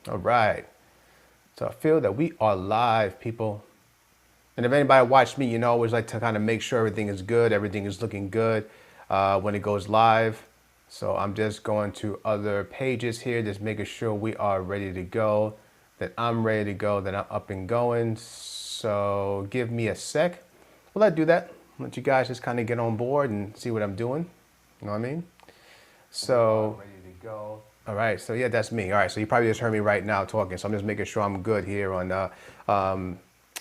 All right. So I feel that we are live, people. And if anybody watched me, you know, I always like to kind of make sure everything is good, everything is looking good when it goes live. So I'm just going to other pages here, just making sure we are ready to go, that I'm ready to go, that I'm up and going. So give me a sec. Well, I do that. Let you guys just kind of get on board and see what I'm doing. You know what I mean? So ready to go. All right, so yeah, that's me. All right, so you probably just heard me right now talking, so I'm just making sure I'm good here on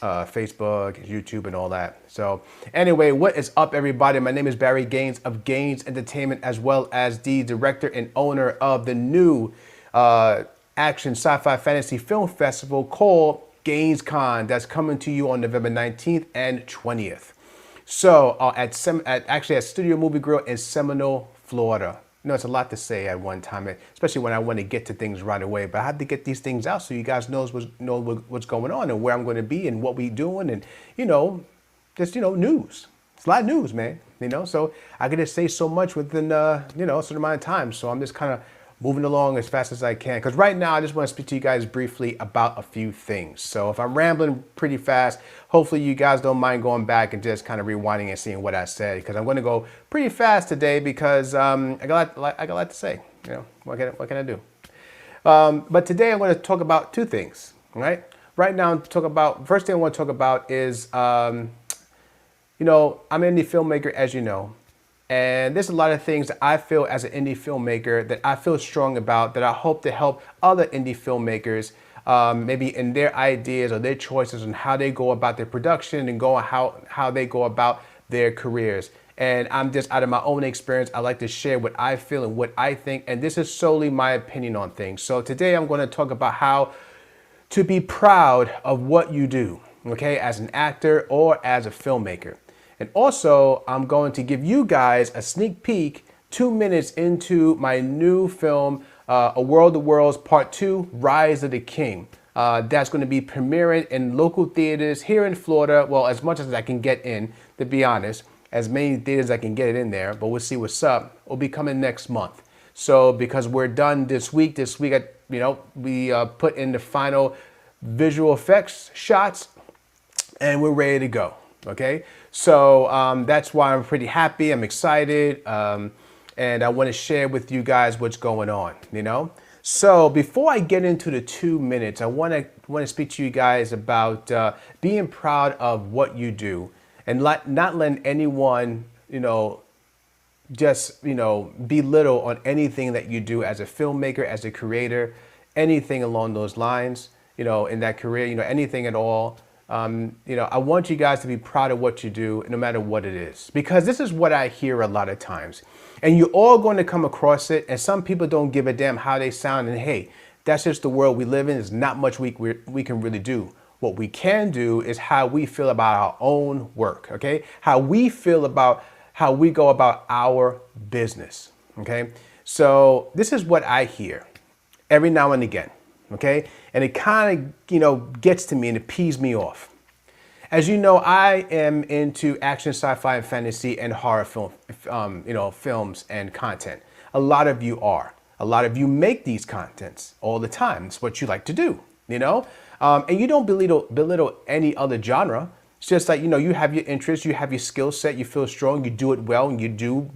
Facebook, YouTube, and all that. So anyway, what is up, everybody? My name is Barry Gaines of Gaines Entertainment, as well as the director and owner of the new action sci-fi fantasy film festival called GainesCon. That's coming to you on November 19th and 20th. So at Studio Movie Grill in Seminole, Florida. You know, it's a lot to say at one time, especially when I want to get to things right away. But I have to get these things out so you guys know what's going on and where I'm going to be and what we doing and, just, news. It's a lot of news, man, So I can just say so much within, a certain amount of time. So I'm just kind of moving along as fast as I can. Because right now, I just want to speak to you guys briefly about a few things. So if I'm rambling pretty fast, hopefully you guys don't mind going back and just kind of rewinding and seeing what I said. Because I'm going to go pretty fast today because I got a lot to say. What can I do? But today I'm going to talk about two things, right? Right now, first thing I want to talk about is, I'm an indie filmmaker, as you know. And there's a lot of things that I feel as an indie filmmaker that I feel strong about that I hope to help other indie filmmakers maybe in their ideas or their choices on how they go about their production and how they go about their careers. And I'm just out of my own experience, I like to share what I feel and what I think. And this is solely my opinion on things. So today I'm going to talk about how to be proud of what you do, okay, as an actor or as a filmmaker. And also, I'm going to give you guys a sneak peek 2 minutes into my new film, A World of Worlds Part 2, Rise of the King. That's going to be premiering in local theaters here in Florida. Well, as much as I can get in, to be honest. As many theaters as I can get it in there, but we'll see what's up. It'll be coming next month. So because we're done this week, we put in the final visual effects shots and we're ready to go. Okay, so that's why I'm pretty happy. I'm excited, and I want to share with you guys what's going on. So before I get into the 2 minutes, I want to speak to you guys about being proud of what you do and not letting anyone just belittle on anything that you do as a filmmaker, as a creator, anything along those lines. In that career, anything at all. I want you guys to be proud of what you do, no matter what it is, because this is what I hear a lot of times, and you're all going to come across it. And some people don't give a damn how they sound. And hey, that's just the world we live in. There's not much we can really do. What we can do is how we feel about our own work. Okay. How we feel about how we go about our business. Okay. So this is what I hear every now and again. Okay, and it kind of, gets to me and it pees me off. As you know, I am into action, sci-fi, and fantasy and horror films and content. A lot of you are. A lot of you make these contents all the time. It's what you like to do, and you don't belittle any other genre. It's just like, you have your interests, you have your skill set, you feel strong, you do it well, and you do,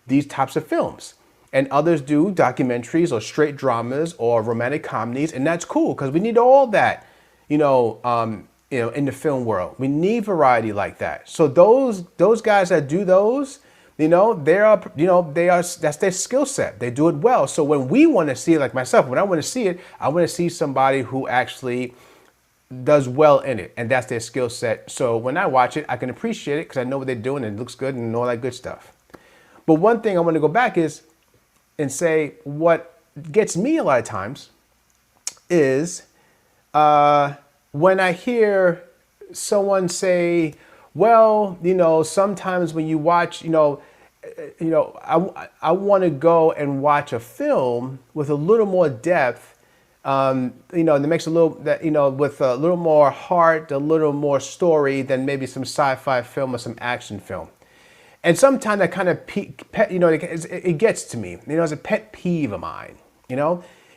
these types of films. And others do documentaries or straight dramas or romantic comedies, and that's cool because we need all that, in the film world. We need variety like that. So those guys that do those, that's their skill set. They do it well. So when we want to see it, like myself, when I want to see it, I want to see somebody who actually does well in it, and that's their skill set. So when I watch it, I can appreciate it because I know what they're doing and it looks good and all that good stuff. But one thing I want to go back and say what gets me a lot of times is when I hear someone say, well, sometimes when you watch, I want to go and watch a film with a little more depth, that makes with a little more heart, a little more story than maybe some sci-fi film or some action film. And sometimes that kind of, it gets to me, it's a pet peeve of mine,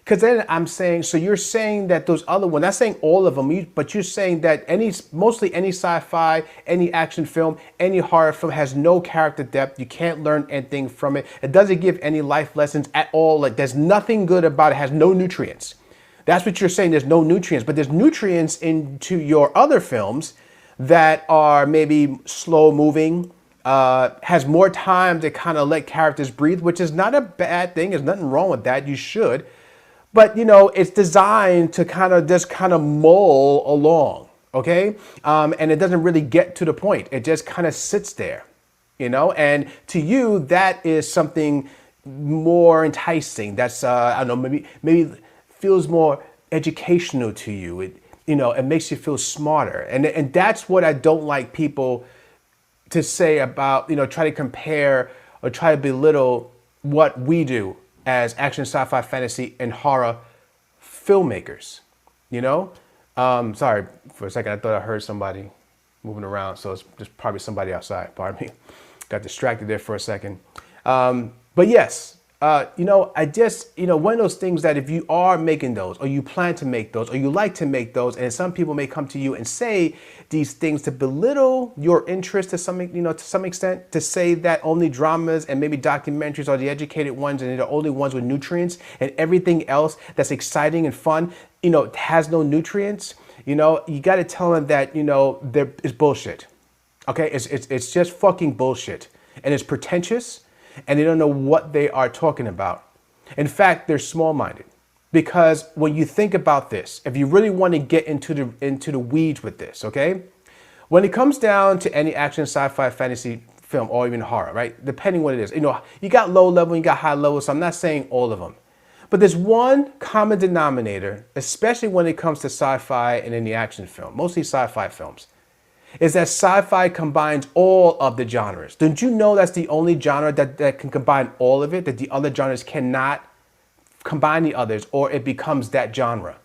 Because then I'm saying, so you're saying that those other ones, not saying all of them, but you're saying that mostly any sci-fi, any action film, any horror film has no character depth. You can't learn anything from it. It doesn't give any life lessons at all. Like there's nothing good about it. It has no nutrients. That's what you're saying. There's no nutrients, but there's nutrients into your other films that are maybe slow moving, has more time to kind of let characters breathe, which is not a bad thing. There's nothing wrong with that. You should. But, it's designed to kind of just kind of mull along, okay? And it doesn't really get to the point. It just kind of sits there, And to you, that is something more enticing. That's, I don't know, maybe feels more educational to you. It makes you feel smarter. And that's what I don't like people to say about, try to compare or try to belittle what we do as action, sci-fi, fantasy, and horror filmmakers, Sorry, for a second, I thought I heard somebody moving around, so it's just probably somebody outside, pardon me. Got distracted there for a second. But yes, I just, one of those things that if you are making those, or you plan to make those, or you like to make those, and some people may come to you and say these things to belittle your interest to some extent, to say that only dramas and maybe documentaries are the educated ones and they're the only ones with nutrients, and everything else that's exciting and fun, has no nutrients. You got to tell them that, there is bullshit. Okay, it's just fucking bullshit, and it's pretentious. And they don't know what they are talking about. In fact, they're small-minded. Because when you think about this, if you really want to get into the weeds with this, okay? When it comes down to any action, sci-fi, fantasy film, or even horror, right? Depending what it is. You got low level, you got high level, so I'm not saying all of them. But there's one common denominator, especially when it comes to sci-fi and any action film, mostly sci-fi films, is that sci-fi combines all of the genres. Don't you know that's the only genre that can combine all of it, that the other genres cannot combine the others, or it becomes that genre?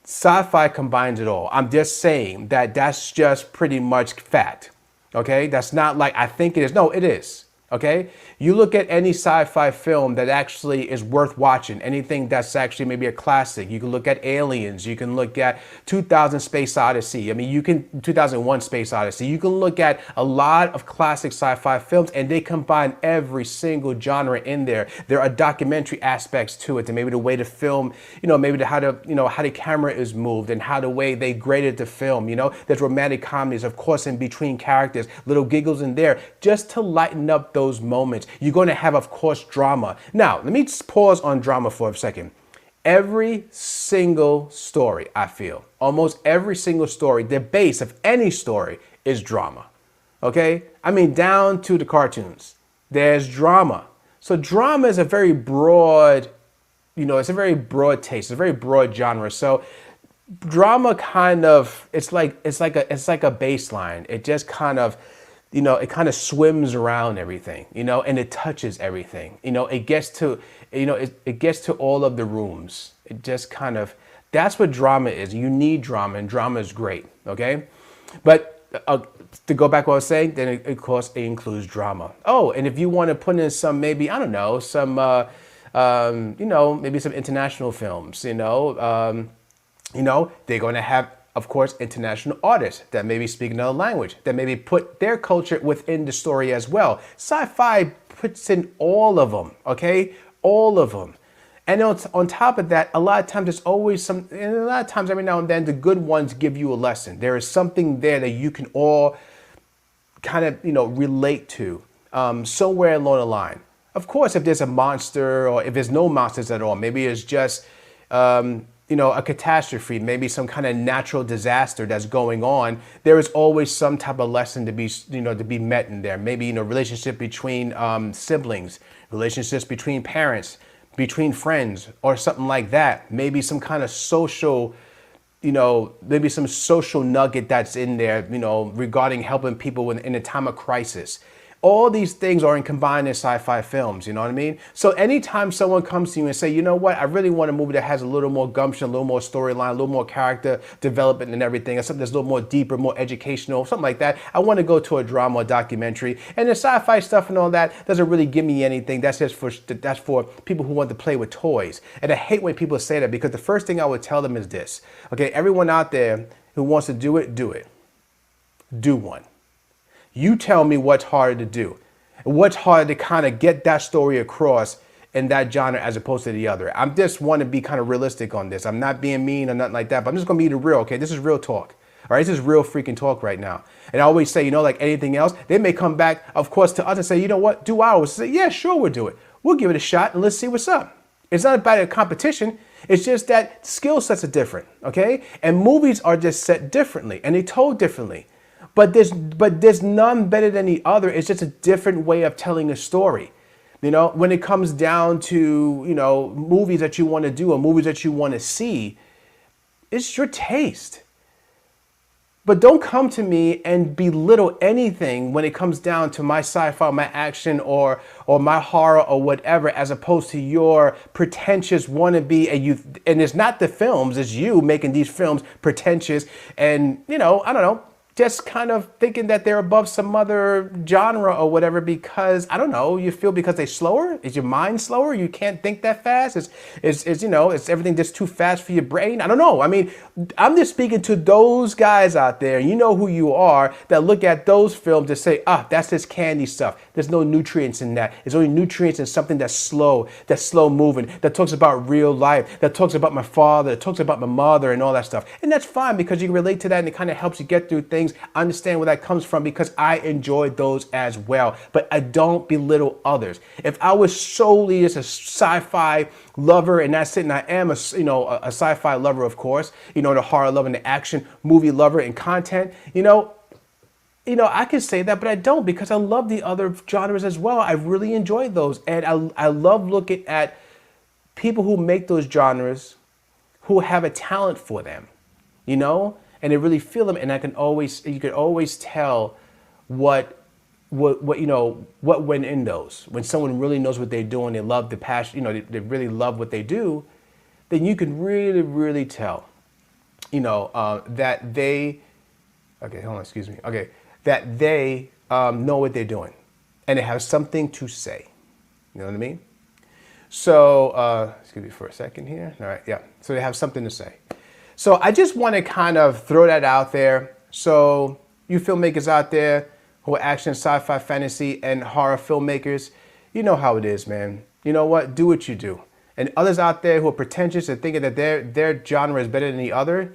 Sci-fi combines it all. I'm just saying that that's just pretty much fact, okay? That's not like I think it is. No, it is, okay? You look at any sci-fi film that actually is worth watching, anything that's actually maybe a classic. You can look at Aliens. You can look at 2000 Space Odyssey. 2001 Space Odyssey. You can look at a lot of classic sci-fi films, and they combine every single genre in there. There are documentary aspects to it, and maybe the way the film, maybe how the camera is moved and how the way they graded the film. There's romantic comedies, of course, in between characters, little giggles in there, just to lighten up those moments. You're going to have, of course, drama. Now, let me just pause on drama for a second. Every single story, I feel, almost every single story, the base of any story is drama. Okay? Down to the cartoons. There's drama. So drama is a very broad, it's a very broad taste, it's a very broad genre. So drama kind of, it's like a baseline. It just kind of, it kind of swims around everything, and it touches everything. It gets to, it gets to all of the rooms. It just kind of, that's what drama is. You need drama, and drama is great, okay? But to go back to what I was saying, then of course it includes drama. Oh, and if you want to put in some, maybe, I don't know, some, maybe some international films, they're going to have, of course, international artists that may be speaking another language, that maybe put their culture within the story as well. Sci-fi puts in all of them, okay? All of them. And on top of that, a lot of times there's always and a lot of times every now and then the good ones give you a lesson. There is something there that you can all kind of, relate to somewhere along the line. Of course, if there's a monster or if there's no monsters at all, maybe it's just, a catastrophe, maybe some kind of natural disaster that's going on, there is always some type of lesson to be met in there. Maybe, relationship between siblings, relationships between parents, between friends, or something like that. Maybe some kind of social, maybe some social nugget that's in there, regarding helping people in a time of crisis. All these things are combined in sci-fi films, you know what I mean? So anytime someone comes to you and say, you know what, I really want a movie that has a little more gumption, a little more storyline, a little more character development and everything, or something that's a little more deeper, more educational, something like that, I want to go to a drama or documentary. And the sci-fi stuff and all that doesn't really give me anything. That's for people who want to play with toys. And I hate when people say that, because the first thing I would tell them is this. Okay, everyone out there who wants to do it, do it. Do one. You tell me what's harder to do. What's harder to kind of get that story across in that genre as opposed to the other. I just want to be kind of realistic on this. I'm not being mean or nothing like that, but I'm just going to be the real, okay? This is real talk. All right, this is real freaking talk right now. And I always say, you know, like anything else, they may come back, of course, to us and say, you know what, do ours. Say, yeah, sure, we'll do it. We'll give it a shot and let's see what's up. It's not about a competition. It's just that skill sets are different, okay? And movies are just set differently and they're told differently. But there's none better than the other. It's just a different way of telling a story. You know, when it comes down to, you know, movies that you want to do or movies that you want to see, it's your taste. But don't come to me and belittle anything when it comes down to my sci-fi, my action, or my horror or whatever, as opposed to your pretentious wannabe. And it's not the films, it's you making these films pretentious and, you know, I don't know, just kind of thinking that they're above some other genre or whatever because, I don't know, you feel because they're slower? Is your mind slower? You can't think that fast? Is you know, is everything just too fast for your brain? I don't know. I mean, I'm just speaking to those guys out there, you know who you are, that look at those films and say, ah, that's just candy stuff. There's no nutrients in that. There's only nutrients in something that's slow moving, that talks about real life, that talks about my father, that talks about my mother and all that stuff. And that's fine because you can relate to that and it kind of helps you get through things. Understand where that comes from because I enjoy those as well, but I don't belittle others. If I was solely just a sci-fi lover and that's it, and I am a sci-fi lover, of course, you know, the horror lover and the action movie lover and content, you know, I can say that, but I don't because I love the other genres as well. I really enjoy those. And I love looking at people who make those genres who have a talent for them, you know? And they really feel them, and you can always tell what went in those. When someone really knows what they're doing, they love the passion, you know, they really love what they do, then you can really, really tell, you know, that they, that they know what they're doing, and they have something to say. You know what I mean? So, excuse me for a second here. All right, yeah. So they have something to say. So I just want to kind of throw that out there. So you filmmakers out there who are action, sci-fi, fantasy, and horror filmmakers, you know how it is, man. You know what? Do what you do. And others out there who are pretentious and thinking that their genre is better than the other,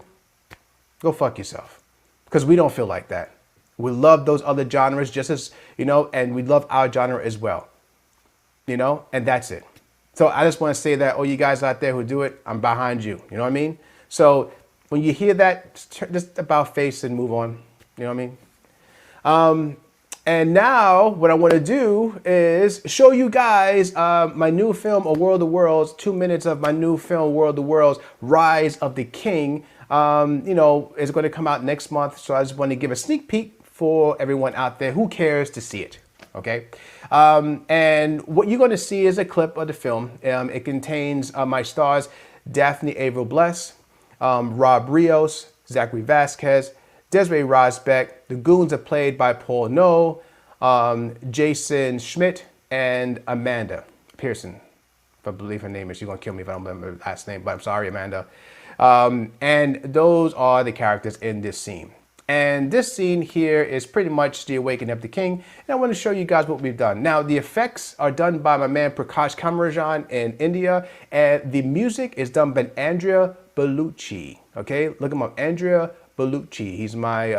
go fuck yourself. Because we don't feel like that. We love those other genres just as, you know, and we love our genre as well. You know, and that's it. So I just want to say that, oh, you guys out there who do it, I'm behind you. You know what I mean? So when you hear that, just about face and move on. You know what I mean? And now what I want to do is show you guys my new film, A World of Worlds, 2 minutes of my new film, World of Worlds, Rise of the King. You know, it's going to come out next month. So I just want to give a sneak peek for everyone out there who cares to see it. Okay. And what you're going to see is a clip of the film. It contains my stars, Daphne Averill-Bless, Rob Rios, Zachary Vasquez, Desiree Rosbeck. The goons are played by Paul Noel, Jason Schmidt, and Amanda Pearson. If I believe her name is, she's going to kill me if I don't remember her last name, but I'm sorry, Amanda. And those are the characters in this scene. And this scene here is pretty much the awakening of the king. And I want to show you guys what we've done. Now, the effects are done by my man Prakash Kamarajan in India. And the music is done by Andrea Bellucci. Okay, look him up, Andrea Bellucci. He's my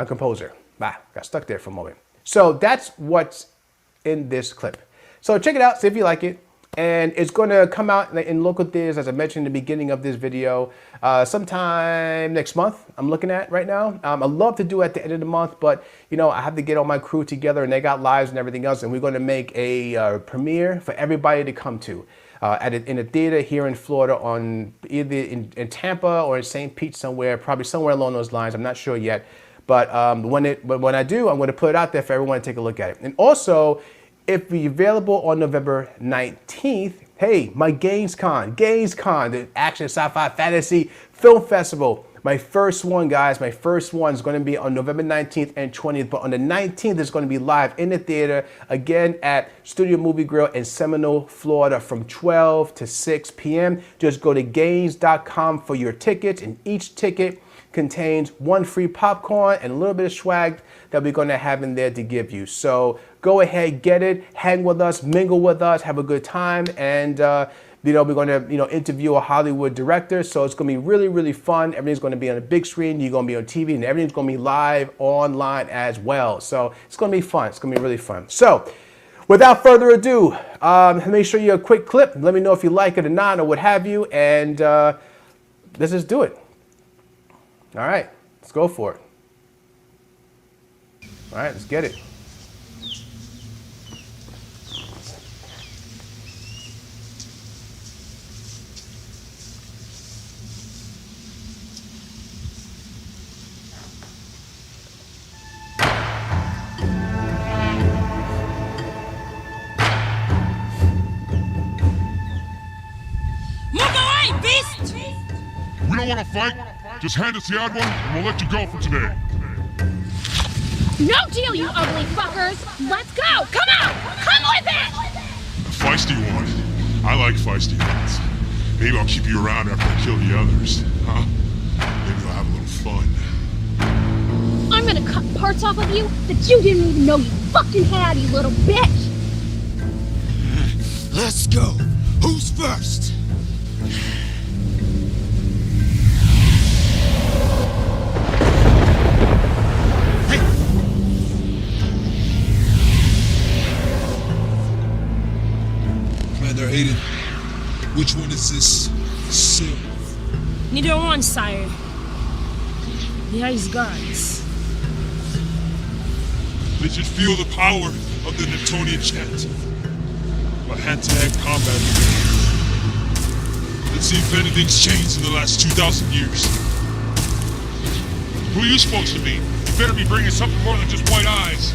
composer. Got stuck there for a moment. So that's what's in this clip. So check it out, see if you like it. And it's going to come out in local theaters, as I mentioned in the beginning of this video, sometime next month. I'm looking at right now. I love to do it at the end of the month, but you know, I have to get all my crew together, and they got lives and everything else. And we're going to make a premiere for everybody to come to in a theater here in Florida, on either in Tampa or in St. Pete somewhere, probably somewhere along those lines. I'm not sure yet. But when I do, I'm going to put it out there for everyone to take a look at it. And also, if you're available on November 19th, hey, my GainesCon, the Action Sci-Fi Fantasy Film Festival. My first one, guys, my first one is going to be on November 19th and 20th. But on the 19th, it's going to be live in the theater, again, at Studio Movie Grill in Seminole, Florida, from 12 to 6 p.m. Just go to gaines.com for your tickets, and each ticket contains one free popcorn and a little bit of swag that we're going to have in there to give you. So go ahead, get it, hang with us, mingle with us, have a good time, and we're going to interview a Hollywood director. So it's going to be really, really fun. Everything's going to be on a big screen. You're going to be on TV, and everything's going to be live online as well. So it's going to be fun. It's going to be really fun. So without further ado, let me show you a quick clip. Let me know if you like it or not, or what have you, and let's just do it. All right, let's go for it. All right, let's get it. We don't want to fight. Just hand us the odd one, and we'll let you go for today. No deal, you ugly fuckers! Let's go! Come on! Come with it! A feisty one. I like feisty ones. Maybe I'll keep you around after I kill the others, huh? Maybe we'll have a little fun. I'm gonna cut parts off of you that you didn't even know you fucking had, you little bitch! Let's go. Who's first? Commander Hayden, which one is this seal? Neither one, sire. The ice guards. They should feel the power of the Neptunian chant. A hand-to-hand combat. Let's see if anything's changed in the last 2,000 years. Who are you supposed to be? You better be bringing something more than just white eyes.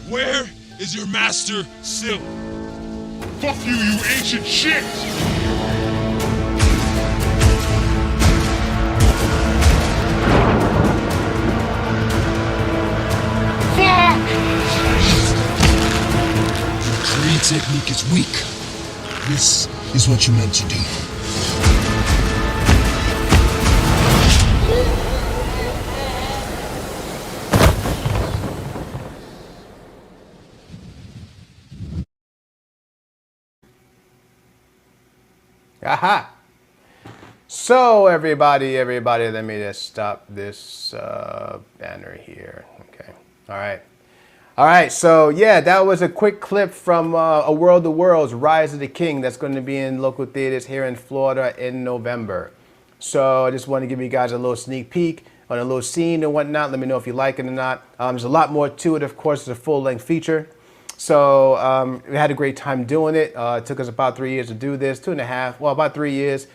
Where is your master Syl? Fuck you, you ancient shit! Fuck! Your Kree technique is weak. This is what you meant to do. Aha! So everybody, let me just stop this banner here. Okay. All right. So yeah, that was a quick clip from A World of Worlds, Rise of the King. That's going to be in local theaters here in Florida in November. So I just want to give you guys a little sneak peek on a little scene and whatnot. Let me know if you like it or not. There's a lot more to it. Of course, it's a full-length feature. So we had a great time doing it. It took us about 3 years to do this, 2.5, well, about 3 years,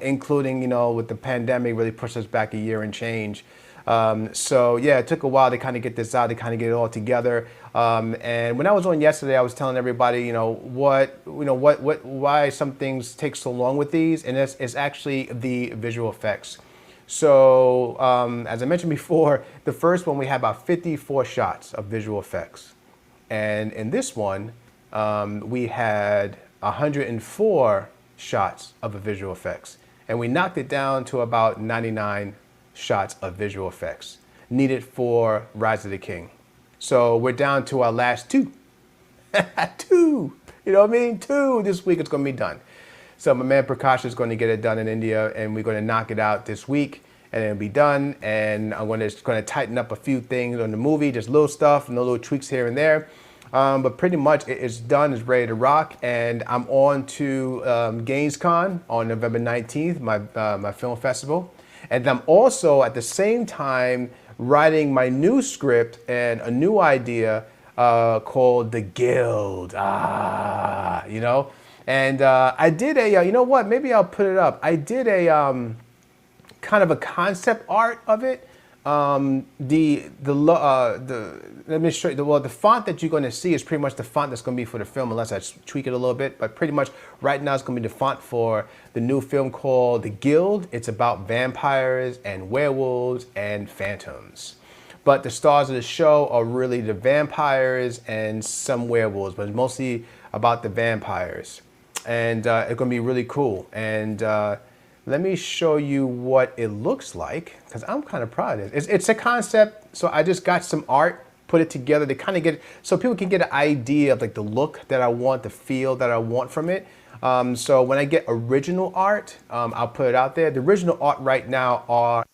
including, with the pandemic, really pushed us back a year and change. So yeah, it took a while to kind of get this out, to kind of get it all together. And when I was on yesterday, I was telling everybody, why some things take so long with these, and it's actually the visual effects. So as I mentioned before, the first one we had about 54 shots of visual effects. And in this one, we had 104 shots of the visual effects. And we knocked it down to about 99 shots of visual effects needed for Rise of the King. So we're down to our last two. Two, you know what I mean? Two, this week it's going to be done. So my man Prakash is going to get it done in India, and we're going to knock it out this week. and it'll be done. And I'm going to tighten up a few things on the movie, just little stuff, no little tweaks here and there. But pretty much it's done, it's ready to rock, and I'm on to GainesCon on November 19th, my film festival. And I'm also at the same time writing my new script and a new idea called The Guild. You know? And I did a, you know what, maybe I'll put it up. I did a kind of a concept art of it. Let me show you. Well, the font that you're going to see is pretty much the font that's going to be for the film, unless I tweak it a little bit. But pretty much right now it's going to be the font for the new film called The Guild. It's about vampires and werewolves and phantoms. But the stars of the show are really the vampires and some werewolves, but it's mostly about the vampires. And it's going to be really cool. And let me show you what it looks like, because I'm kind of proud of it. It's a concept, so I just got some art, put it together to kind of get, so people can get an idea of like the look that I want, the feel that I want from it. So when I get original art, I'll put it out there. The original art right now